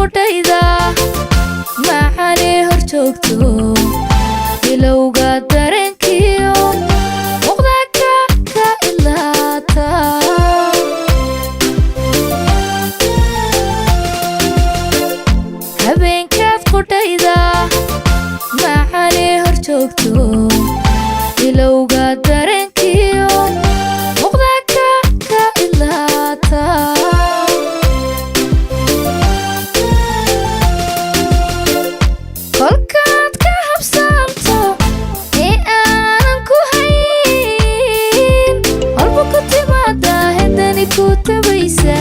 qudhayda maxaanay hor joogto ilowga dareenkiyo muuqda ka ilaata habeenkaad qudhayda maxaanay hor joogto ilowga dareenkiyo muuqda ka ilaata kolkaad ka habsaamto ee aanan ku hayn walba ku timaada haddani ku tabaysa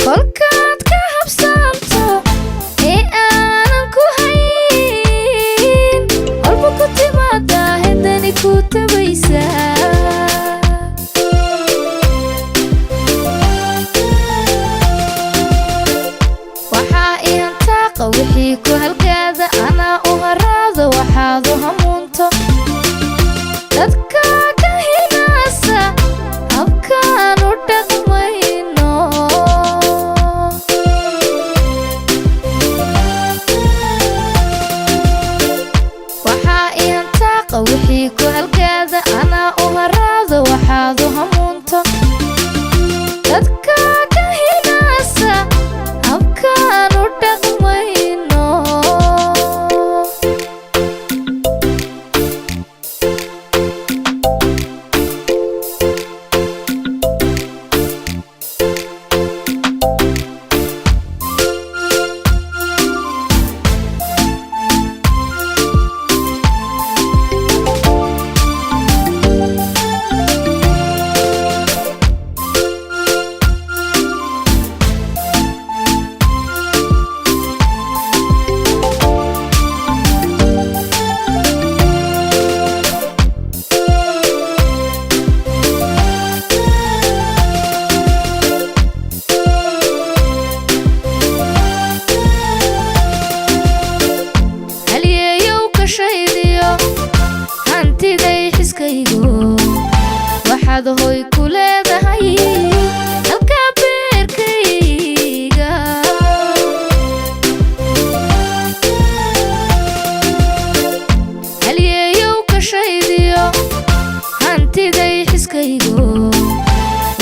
kolkaad ka habsaamto ee aanan ku hayn walba ku timaada haddani ku tabaysa wixii ku halgaada anaa u haraado waxaad u hamuunto dadka ka hinaasa habkaan u dhaqmayno waxaa ihantaaqa wixii ku halgaada anaa u haraado waxaad u hamuunto dadka ka hinaasa habkaan u dhaqmayno hantiday xiskaygo waxaad hoy ku leedahay halka beerkayga halyeeyow ka shaydiyo hantiday xiskaygo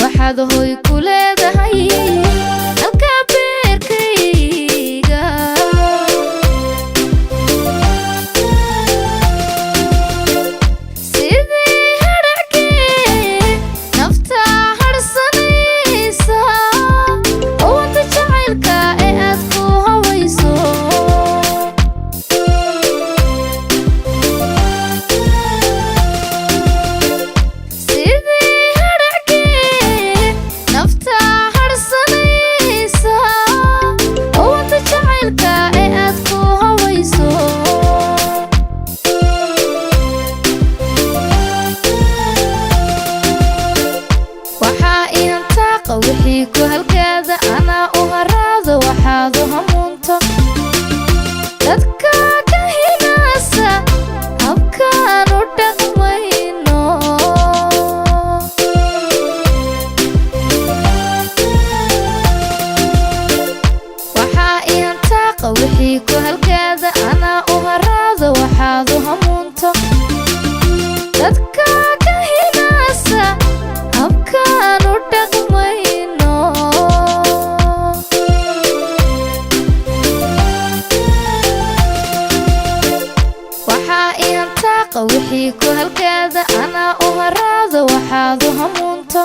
waxaad hoy ku leedahay halka beerkayga wixii ku halgaada anaa u haraado waxaad u hamuunto dadka ka hinaasa habkaan u dhaqmayno waxaa ihantaaqa wixii ku halgaada anaa u haraado waxaad u hamuunto dadka ka hinaasa habkaan u dhaqmayno waxaa ihantaaqa wixii ku halgaada anaa u haraado waxaad u hamuunto